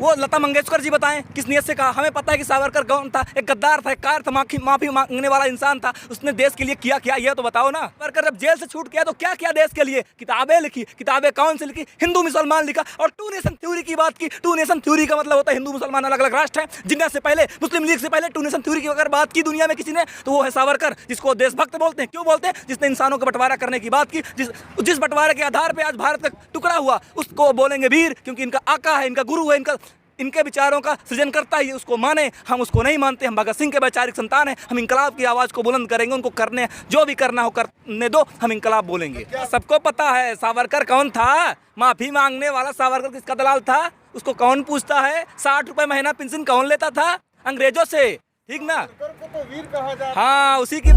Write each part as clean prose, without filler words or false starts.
वो लता मंगेशकर जी बताएं किस नियत से कहा? हमें पता है कि सावरकर कौन था, एक गद्दार था, एक कार था, माफी मांगने वाला इंसान था। उसने देश के लिए किया क्या, ये तो बताओ ना। सावरकर जब जेल से छूट गया तो क्या किया देश के लिए? किताबें लिखी। किताबें कौन सी लिखी? हिंदू मुसलमान लिखा। और टू नेशन थ्योरी की बात की। टू नेशन थ्योरी का मतलब होता है हिंदू मुसलमान अलग अलग राष्ट्र हैं। जिन्ना से पहले मुस्लिम लीग से पहले टू नेशन थ्योरी की अगर बात की दुनिया में किसी ने तो वो है सावरकर, जिसको देशभक्त बोलते हैं। क्यों बोलते हैं? जिसने इंसानों का बंटवारा करने की बात की। जिस बंटवारे के आधार पर आज भारत का टुकड़ा हुआ उसको बोलेंगे वीर, क्योंकि इनका आका है, इनका गुरु है, इनके विचारों का सृजन करता ही उसको माने। हम उसको नहीं मानते। हम भगत सिंह के वैचारिक संतान हैं। हम इंकलाब की आवाज़ को बुलंद करेंगे। उनको करने जो भी करना हो करने दो, हम इंकलाब बोलेंगे। सबको पता है सावरकर कौन था। माफ़ी मांगने वाला सावरकर किसका दलाल था? उसको कौन पूछता है? 60 रुपये महीना पेंशन कौन लेता था? अंग्रेजों से, ठीक ना? तो वीर कहा जाता। हाँ, उसी की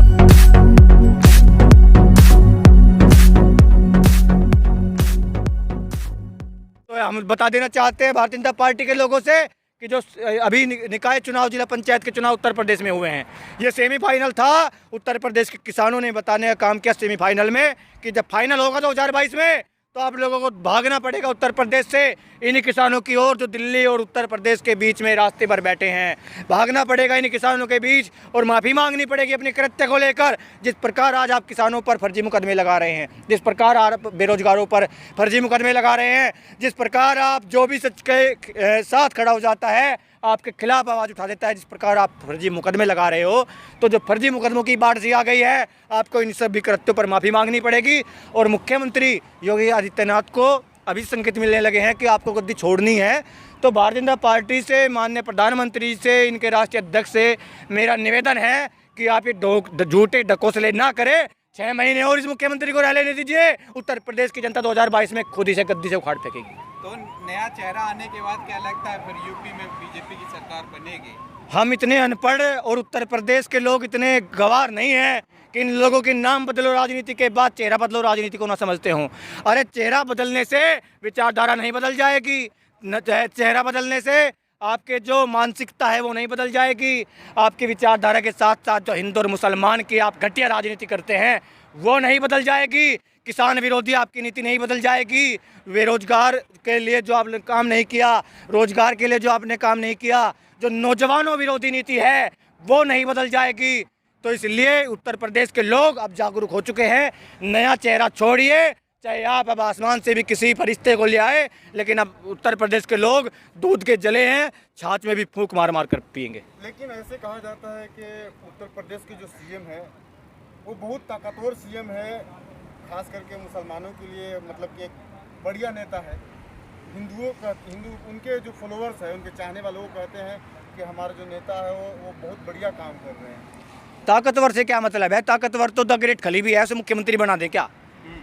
तो हम बता देना चाहते हैं भारतीय जनता पार्टी के लोगों से कि जो अभी निकाय चुनाव, जिला पंचायत के चुनाव उत्तर प्रदेश में हुए हैं, ये सेमीफाइनल था। उत्तर प्रदेश के किसानों ने बताने का काम किया सेमीफाइनल में कि जब फाइनल होगा 2022 में तो आप लोगों को भागना पड़ेगा उत्तर प्रदेश से इन किसानों की ओर जो दिल्ली और उत्तर प्रदेश के बीच में रास्ते पर बैठे हैं। भागना पड़ेगा इन किसानों के बीच और माफ़ी मांगनी पड़ेगी अपने कृत्य को लेकर। जिस प्रकार आज आप किसानों पर फर्जी मुकदमे लगा रहे हैं, जिस प्रकार आप बेरोजगारों पर फर्जी मुकदमे लगा रहे हैं, जिस प्रकार आप जो भी सच के साथ खड़ा हो जाता है आपके खिलाफ आवाज़ उठा देता है, जिस प्रकार आप फर्जी मुकदमे लगा रहे हो, तो जो फर्जी मुकदमों की बाढ़ सी आ गई है, आपको इन सभी कृत्यों पर माफ़ी मांगनी पड़ेगी। और मुख्यमंत्री योगी आदित्यनाथ को अभी संकेत मिलने लगे हैं कि आपको गद्दी छोड़नी है। तो भारतीय जनता पार्टी से, माननीय प्रधानमंत्री से, इनके राष्ट्रीय अध्यक्ष से मेरा निवेदन है कि आप ये झूठे ढकोसले ना करें। 6 महीने और इस मुख्यमंत्री को रह लेने दीजिए। उत्तर प्रदेश की जनता 2022 में खुद ही से गद्दी से उखाड़ फेंकेगी। तो नया चेहरा आने के बाद क्या लगता है फिर यूपी में बीजेपी की सरकार बनेगी? हम इतने अनपढ़ और उत्तर प्रदेश के लोग इतने गवार नहीं हैं कि इन लोगों के नाम बदलो राजनीति के बाद चेहरा बदलो राजनीति को ना समझते हों। अरे चेहरा बदलने से विचारधारा नहीं बदल जाएगी, न चेहरा बदलने से आपके जो मानसिकता है वो नहीं बदल जाएगी। आपकी विचारधारा के साथ साथ जो हिंदू और मुसलमान की आप घटिया राजनीति करते हैं वो नहीं बदल जाएगी। किसान विरोधी आपकी नीति नहीं बदल जाएगी। बेरोजगार के लिए जो आपने काम नहीं किया, रोजगार के लिए जो आपने काम नहीं किया, जो नौजवानों विरोधी नीति है वो नहीं बदल जाएगी। तो इसलिए उत्तर प्रदेश के लोग अब जागरूक हो चुके हैं। नया चेहरा छोड़िए, चाहे आप अब आसमान से भी किसी फरिश्ते को ले आए, लेकिन अब उत्तर प्रदेश के लोग दूध के जले हैं, छाछ में भी फूंक मार मार कर पिएंगे। लेकिन ऐसे कहा जाता है कि उत्तर प्रदेश के जो सीएम है वो बहुत ताकतवर सीएम है, खास करके मुसलमानों के लिए, मतलब कि एक बढ़िया नेता है। हिंदू उनके जो फॉलोअर्स हैं, उनके चाहने वाले वो कहते हैं कि हमारा जो नेता है वो बहुत बढ़िया काम कर रहे हैं। ताकतवर से क्या मतलब है? ताकतवर तो द ग्रेट खली भी है, उसे मुख्यमंत्री बना दे क्या?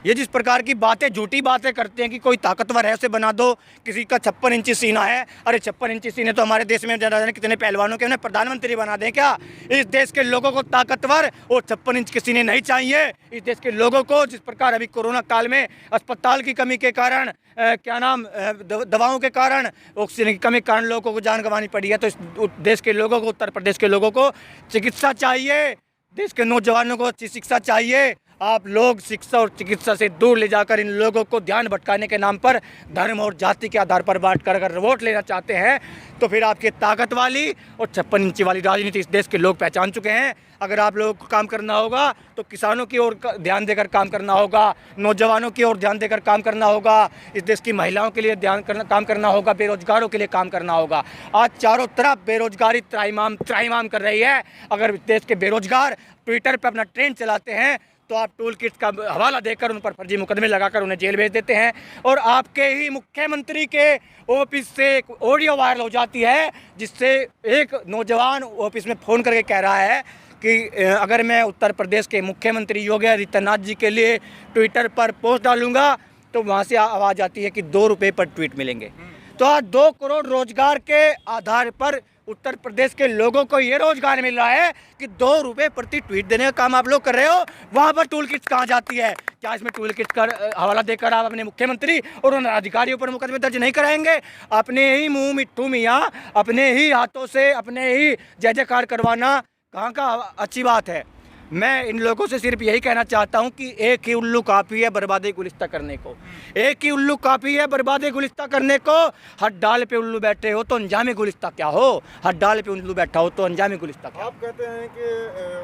ये जिस प्रकार की बातें, झूठी बातें करते हैं कि कोई ताकतवर है उसे बना दो, किसी का 56 इंची सीना है, अरे 56 इंची सीने तो हमारे देश में जाने कितने पहलवानों के, उन्हें प्रधानमंत्री बना दें क्या? इस देश के लोगों को ताकतवर और 56 इंच के सीने नहीं चाहिए। इस देश के लोगों को, जिस प्रकार अभी कोरोना काल में अस्पताल की कमी के कारण, दवाओं के कारण, ऑक्सीजन की कमी के कारण लोगों को जान गंवानी पड़ी है, तो इस देश के लोगों को, उत्तर प्रदेश के लोगों को चिकित्सा चाहिए। देश के नौजवानों को अच्छी शिक्षा चाहिए। आप लोग शिक्षा और चिकित्सा से दूर ले जाकर इन लोगों को ध्यान भटकाने के नाम पर धर्म और जाति के आधार पर बांट कर अगर वोट लेना चाहते हैं तो फिर आपकी ताकत वाली और 56 इंची वाली राजनीति इस देश के लोग पहचान चुके हैं। अगर आप लोगों को काम करना होगा तो किसानों की ओर ध्यान देकर काम करना होगा, नौजवानों की ओर ध्यान देकर काम करना होगा, इस देश की महिलाओं के लिए काम करना होगा, बेरोजगारों के लिए काम करना होगा। आज चारों तरफ बेरोजगारी त्राहिमाम कर रही है। अगर देश के बेरोजगार ट्विटर पर अपना ट्रेंड चलाते हैं तो आप टूल किट का हवाला देकर उन पर फर्जी मुकदमे लगाकर उन्हें जेल भेज देते हैं। और आपके ही मुख्यमंत्री के ऑफिस से एक ऑडियो वायरल हो जाती है जिससे एक नौजवान ऑफिस में फ़ोन करके कह रहा है कि अगर मैं उत्तर प्रदेश के मुख्यमंत्री योगी आदित्यनाथ जी के लिए ट्विटर पर पोस्ट डालूंगा तो वहाँ से आवाज़ आती है कि 2 रुपये पर ट्वीट मिलेंगे। तो आज 2 करोड़ रोजगार के आधार पर उत्तर प्रदेश के लोगों को ये रोजगार मिल रहा है कि 2 रुपये प्रति ट्वीट देने का काम आप लोग कर रहे हो। वहाँ पर टूल किट्स कहाँ जाती है? क्या इसमें टूल किट्स का हवाला देकर आप अपने मुख्यमंत्री और उन अधिकारियों पर मुकदमे दर्ज नहीं कराएंगे? अपने ही मुँह मिट्ठू मियाँ अपने ही हाथों से अपने ही जय जयकार करवाना कहाँ का अच्छी बात है? मैं इन लोगों से सिर्फ यही कहना चाहता हूं कि एक ही उल्लू काफ़ी है बर्बादी गुलिस्ता करने को। एक ही उल्लू काफ़ी है बर्बादी गुलिस्ता करने को। हर डाल पे उल्लू बैठे हो तो अंजाम गुलिस्ता क्या हो, हर डाल पे उल्लू बैठा हो तो अंजाम गुलिस्ता क्या। आप कहते हैं कि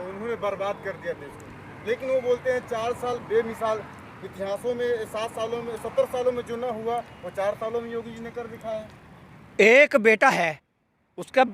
उन्होंने बर्बाद कर दिया देश को, लेकिन वो बोलते हैं 4 साल बेमिसाल इतिहासों में 7 सालों में 70 सालों में जो ना हुआ वो 4 सालों में योगी जी ने कर दिखाया। एक बेटा है, उसका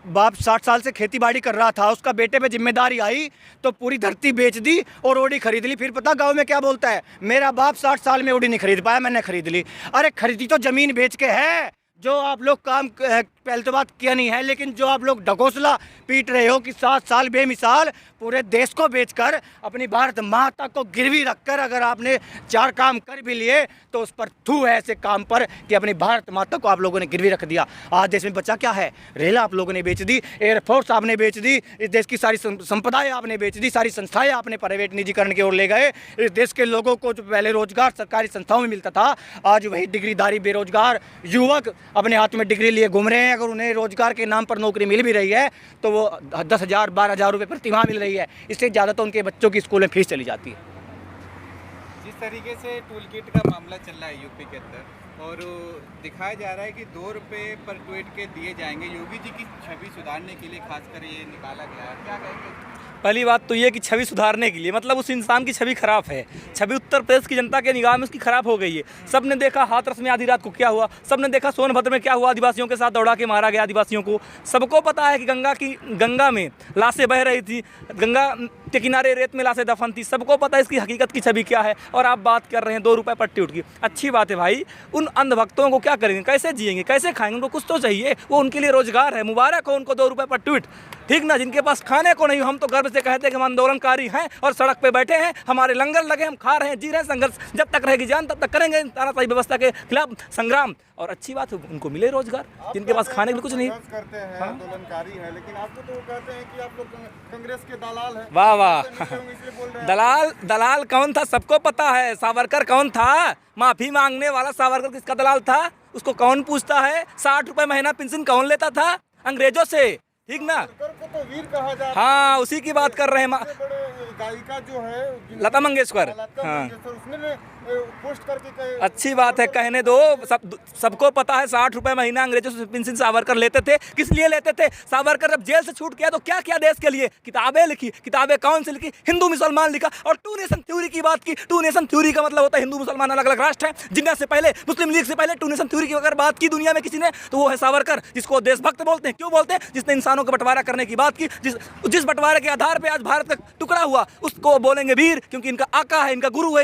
बाप 60 साल से खेती बाड़ी कर रहा था, उसका बेटे पे जिम्मेदारी आई तो पूरी धरती बेच दी और ओडी खरीद ली। फिर पता गांव में क्या बोलता है, मेरा बाप 60 साल में ओडी नहीं खरीद पाया, मैंने खरीद ली। अरे खरीदी तो ज़मीन बेच के है। जो आप लोग काम पहले तो बात किया नहीं है, लेकिन जो आप लोग ढकोसला पीट रहे हो कि 7 साल बेमिसाल पूरे देश को बेचकर अपनी भारत माता को गिरवी रखकर अगर आपने 4 काम कर भी लिए तो उस पर थू है ऐसे काम पर कि अपनी भारत माता को आप लोगों ने गिरवी रख दिया। आज देश में बचा क्या है? रेल आप लोगों ने बेच दी, एयरफोर्स आपने बेच दी, इस देश की सारी संपदाएं आपने बेच दी, सारी संस्थाएं आपने प्राइवेट निजीकरण की ओर ले गए। इस देश के लोगों को जो पहले रोजगार सरकारी संस्थाओं में मिलता था, आज वही डिग्रीधारी बेरोजगार युवक अपने हाथ में डिग्री लिए घूम रहे हैं। अगर उन्हें रोजगार के नाम पर नौकरी मिल भी रही है तो वो 10,000 12,000 रुपये प्रति माह मिल रही है। इससे ज़्यादा तो उनके बच्चों की स्कूल में फीस चली जाती है। जिस तरीके से टूल किट का मामला चल रहा है यूपी के अंदर और दिखाया जा रहा है कि 2 रुपये पर ट्वीट के दिए जाएंगे, योगी जी की छवि सुधारने के लिए खासकर ये निकाला गया है, क्या कहेंगे? पहली बात तो ये कि छवि सुधारने के लिए मतलब उस इंसान की छवि खराब है। छवि उत्तर प्रदेश की जनता के निगाह में उसकी खराब हो गई है। सबने देखा हाथरस में आधी रात को क्या हुआ, सबने देखा सोनभद्र में क्या हुआ, आदिवासियों के साथ दौड़ा के मारा गया आदिवासियों को। सबको पता है कि गंगा में लाशें बह रही थी, गंगा के किनारे रेत में लाशें दफन थी। सबको पता है इसकी हकीकत की छवि क्या है। और आप बात कर रहे हैं 2 रुपये पर ट्वीट की। अच्छी बात है भाई, उन अंधभक्तों को क्या करेंगे, कैसे जिएंगे, कैसे खाएंगे? उनको कुछ तो चाहिए, वो उनके लिए रोजगार है। मुबारक हो उनको 2 रुपये पर ट्वीट, ठीक ना। जिनके पास खाने को नहीं, हम तो गर्व से कहते हैं कि हम आंदोलनकारी हैं और सड़क पे बैठे हैं, हमारे लंगर लगे, हम खा रहे हैं, जी रहे हैं। संघर्ष जब तक रहेगी जान तब तक करेंगे तानाशाही व्यवस्था के खिलाफ संग्राम। और अच्छी बात है उनको मिले रोजगार, जिनके पास खाने के लिए कुछ नहीं। करते हैं आंदोलनकारी हैं, लेकिन आपको तो वो कहते हैं कि आप लोग कांग्रेस के दलाल हैं। वाह वाह, दलाल कौन था सबको पता है। सावरकर कौन था? माफी मांगने वाला सावरकर किसका दलाल था? उसको कौन पूछता है? 60 रुपये महीना पेंशन कौन लेता था? अंग्रेजों से, ठीक ना। को तो वीर कहा जाता है। हाँ, उसी की बात कर रहे हैं। गायिका जो है लता मंगेशकर, हाँ, उसने पोस्ट करके अच्छी बात है, कहने दो। सबको पता है 60 रुपये महीना अंग्रेजों से पेंशन सावरकर लेते थे। किस लिए लेते थे? सावरकर जब जेल से छूट गया तो क्या किया देश के लिए? किताबें लिखी। किताबें कौन सी लिखी? हिंदू मुसलमान लिखा। और 2 नेशन थ्योरी की बात की। 2 नेशन थ्योरी का मतलब होता है हिंदू मुसलमान अलग अलग राष्ट्र हैं। जिन्ना से पहले मुस्लिम लीग से पहले 2 नेशन थ्योरी की अगर बात की दुनिया में किसी ने तो वो है सावरकर, जिसको देशभक्त बोलते हैं। क्यों बोलते हैं? जिसने इंसानों का बंटवारा करने की बात की। जिस बंटवारे के आधार पर आज भारत का टुकड़ा हुआ उसको बोलेंगे वीर, क्योंकि इनका आका है, इनका गुरु है,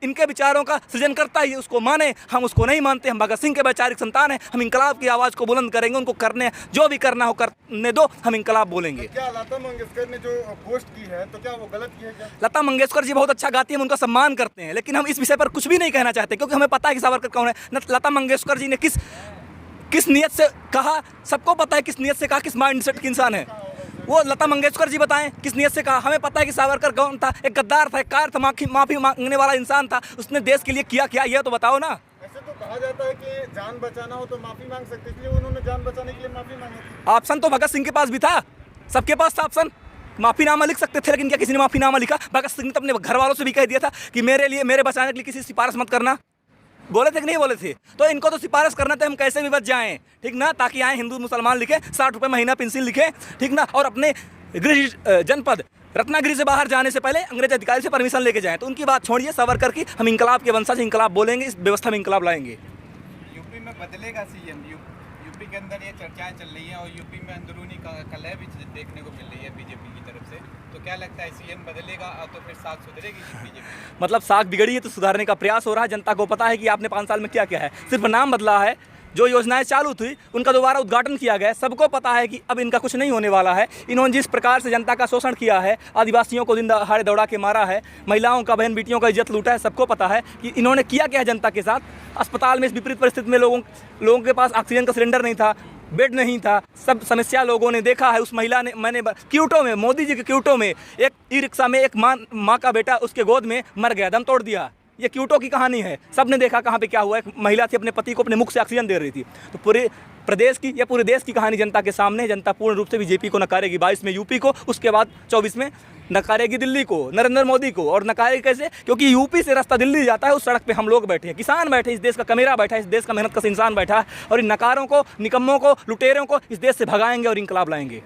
इनके विचारों का सृजन करता ही उसको माने। हम उसको नहीं मानते। हम भगत सिंह के वैचारिक संतान हैं। हम इंकलाब की आवाज़ को बुलंद करेंगे। उनको करने जो भी करना हो करने दो, हम इंकलाब बोलेंगे। क्या लता मंगेशकर ने जो पोस्ट की है तो क्या वो गलत की है क्या? लता मंगेशकर जी बहुत अच्छा गाती हैं, हम उनका सम्मान करते हैं, लेकिन हम इस विषय पर कुछ भी नहीं कहना चाहते क्योंकि हमें पता है कि सावरकर कौन है। लता मंगेशकर जी ने किस नियत से कहा, सबको पता है किस नियत से कहा, किस माइंडसेट की इंसान है वो। लता मंगेशकर जी बताएं किस नियत से कहा। हमें पता है कि सावरकर कौन था, एक गद्दार था, एक कार था, माफी मांगने वाला इंसान था। उसने देश के लिए किया क्या, ये तो बताओ ना। ऐसे तो कहा जाता है कि जान बचाना हो तो माफी मांग सकते, इसलिए उन्होंने जान बचाने के लिए माफी मांगी। ऑप्शन तो भगत सिंह के पास भी था, सबके पास था ऑप्शन। माफीनामा लिख सकते थे, लेकिन क्या किसी ने माफीनामा लिखा? भगत सिंह ने तो अपने घर वालों से भी कह दिया था कि मेरे बचाने के लिए किसी सिफारिश मत करना। बोले थे कि नहीं बोले थे? तो इनको तो सिफारिश करना था, हम कैसे भी बच जाएं, ठीक ना। ताकि आए हिंदू मुसलमान लिखे, 60 रुपये महीना पेंशन लिखे, ठीक ना। और अपने गृह जनपद रत्नागिरी से बाहर जाने से पहले अंग्रेज अधिकारी से परमिशन लेके जाएं। तो उनकी बात छोड़िए, सावरकर की। हम इंकलाब के वंशज, इंकलाब बोलेंगे, इस व्यवस्था में इंकलाब लाएंगे। यूपी में बदलेगा सीएम? यूपी के अंदर ये चर्चाएं चल रही हैं और यूपी में अंदरूनी कलह भी देखने को मिल रही है बीजेपी की तरफ से। तो क्या लगता है सीएम बदलेगा तो फिर साख सुधरेगी बीजेपी? मतलब साख बिगड़ी है तो सुधारने का प्रयास हो रहा है। जनता को पता है कि आपने 5 साल में क्या किया है, सिर्फ नाम बदला है। जो योजनाएं चालू थी उनका दोबारा उद्घाटन किया गया। सबको पता है कि अब इनका कुछ नहीं होने वाला है। इन्होंने जिस प्रकार से जनता का शोषण किया है, आदिवासियों को दिन दहाड़े दौड़ा के मारा है, महिलाओं का, बहन बेटियों का इज्जत लूटा है, सबको पता है कि इन्होंने किया क्या है जनता के साथ। अस्पताल में इस विपरीत परिस्थिति में लोगों के पास ऑक्सीजन का सिलेंडर नहीं था, बेड नहीं था, सब समस्या लोगों ने देखा है। उस महिला ने, मैंने क्यूटो में, मोदी जी के क्यूटो में एक ई रिक्शा में एक माँ का बेटा उसके गोद में मर गया, दम तोड़ दिया। ये क्यूटो की कहानी है, सब ने देखा कहाँ पे क्या हुआ। एक महिला थी, अपने पति को अपने मुख से ऑक्सीजन दे रही थी। तो पूरे प्रदेश की या पूरे देश की कहानी जनता के सामने। जनता पूर्ण रूप से बीजेपी को नकारेगी 22 में यूपी को, उसके बाद 24 में नकारेगी दिल्ली को, नरेंद्र मोदी को। और नकारेगी कैसे? क्योंकि यूपी से रास्ता दिल्ली जाता है, उस सड़क पे हम लोग बैठे हैं, किसान बैठे, इस देश का कमेरा बैठा है, इस देश का मेहनत कश इंसान बैठा है, और इन नकारों को, निकम्मों को, लुटेरों को इस देश से भगाएंगे और इनकलाब लाएंगे।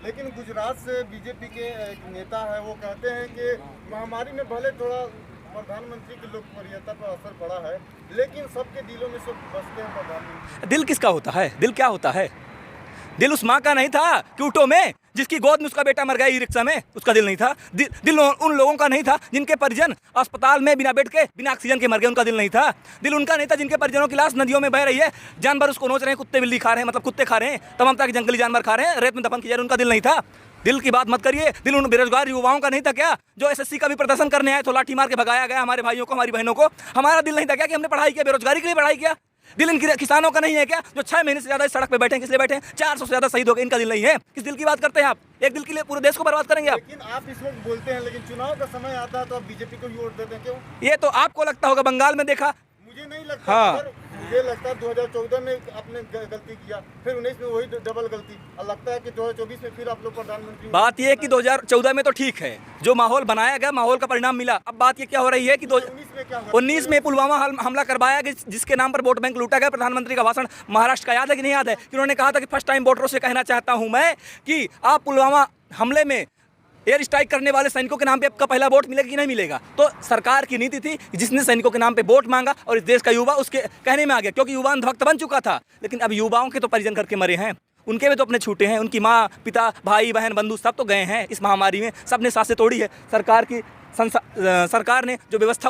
लेकिन गुजरात से बीजेपी के एक नेता है, वो कहते हैं कि महामारी में भले थोड़ा प्रधानमंत्री की लोकप्रियता पर असर पड़ा है, लेकिन सबके दिलों में सब बसते हैं प्रधानमंत्री। दिल किसका होता है? दिल क्या होता है? दिल उस माँ का नहीं था क्यूटो में, जिसकी गोद में उसका बेटा मर गया ई रिक्शा में, उसका दिल नहीं था। दिल उन लोगों का नहीं था जिनके परिजन अस्पताल में बिना बेड के, बिना ऑक्सीजन के मर गए, उनका दिल नहीं था। दिल उनका नहीं था जिनके परिजनों की लाश नदियों में बह रही है, जानवर उसको नोच रहे हैं, कुत्ते बिल्ली खा रहे हैं, मतलब कुत्ते खा रहे हैं, तमाम तरह के जंगली जानवर खा रहे हैं, रेत में दफन किया, उनका दिल नहीं था। दिल की बात मत करिए। दिल उन बेरोजगार युवाओं का नहीं था क्या, जो एसएससी का भी प्रदर्शन करने आए तो लाठी मार के भगाया गया हमारे भाइयों को, हमारी बहनों को? हमारा दिल नहीं था क्या कि हमने पढ़ाई किया, बेरोजगारी के लिए पढ़ाई किया? दिल इन किसानों का नहीं है क्या, जो 6 महीने से ज़्यादा इस सड़क पे बैठे हैं? किस लिए बैठे हैं? 400 से ज़्यादा शहीद हो गए, इनका दिल नहीं है? किस दिल की बात करते हैं आप? एक दिल के लिए पूरे देश को बर्बाद करेंगे आप? लेकिन आप इस वक्त बोलते हैं, लेकिन चुनाव का समय आता है तो आप बीजेपी को ही वोट देते हैं, क्यों? ये तो आपको लगता होगा, बंगाल में देखा। मुझे नहीं लगता। हाँ। सर, मुझे लगता है 2014 में आपने गलती किया, फिर 19 में वही डबल गलती, और लगता है कि 2024 में फिर आप लोग प्रधानमंत्री। बात यह है कि 2014 में तो ठीक है, जो माहौल बनाया गया, माहौल का परिणाम मिला। अब बात ये क्या हो रही है कि 19 में पुलवामा हमला करवाया गया, जिसके नाम पर वोट बैंक लूटा गया। प्रधानमंत्री का भाषण महाराष्ट्र का याद है कि नहीं याद है? कि उन्होंने कहा था कि फर्स्ट टाइम वोटरों से कहना चाहता हूं मैं कि आप पुलवामा हमले में एयर स्ट्राइक करने वाले सैनिकों के नाम पे आपका पहला वोट मिलेगा कि नहीं मिलेगा? तो सरकार की नीति थी, जिसने सैनिकों के नाम पे वोट मांगा और इस देश का युवा उसके कहने में आ गया, क्योंकि युवा अंधभक्त बन चुका था। लेकिन अब युवाओं के तो परिजन करके मरे हैं, उनके भी तो अपने छूटे हैं, उनकी माँ, पिता, भाई, बहन, बंधु सब तो गए हैं इस महामारी में। सब ने सांसें तोड़ी है। सरकार ने जो व्यवस्था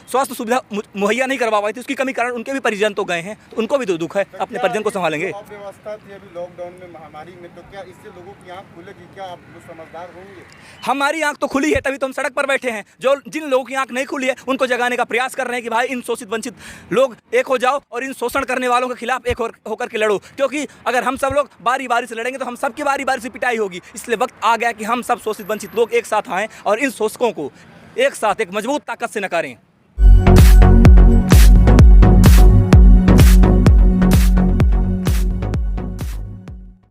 स्वास्थ्य सुविधा मुहैया नहीं करवा पाई थी, उसकी कमी कारण उनके भी परिजन तो गए हैं, तो उनको भी तो दुख है, अपने परिजन को संभालेंगे। व्यवस्था थी अभी लॉकडाउन में, महामारी में, तो क्या इससे लोगों की आंख खुलेगी? क्या आप समझदार होंगे? हमारी आंख तो खुली है, तभी तो हम सड़क पर बैठे हैं। जो जिन लोगों की आंख नहीं खुली है, उनको जगाने का प्रयास कर रहे हैं कि भाई इन शोषित वंचित लोग एक हो जाओ और इन शोषण करने वालों के खिलाफ एक होकर के लड़ो। क्योंकि अगर हम सब लोग बारी बारी से लड़ेंगे तो हम सबकी बारी बारी से पिटाई होगी। इसलिए वक्त आ गया कि हम सब शोषित वंचित लोग एक साथ आएँ और इन शोषकों को एक साथ एक मजबूत ताकत से नकारें।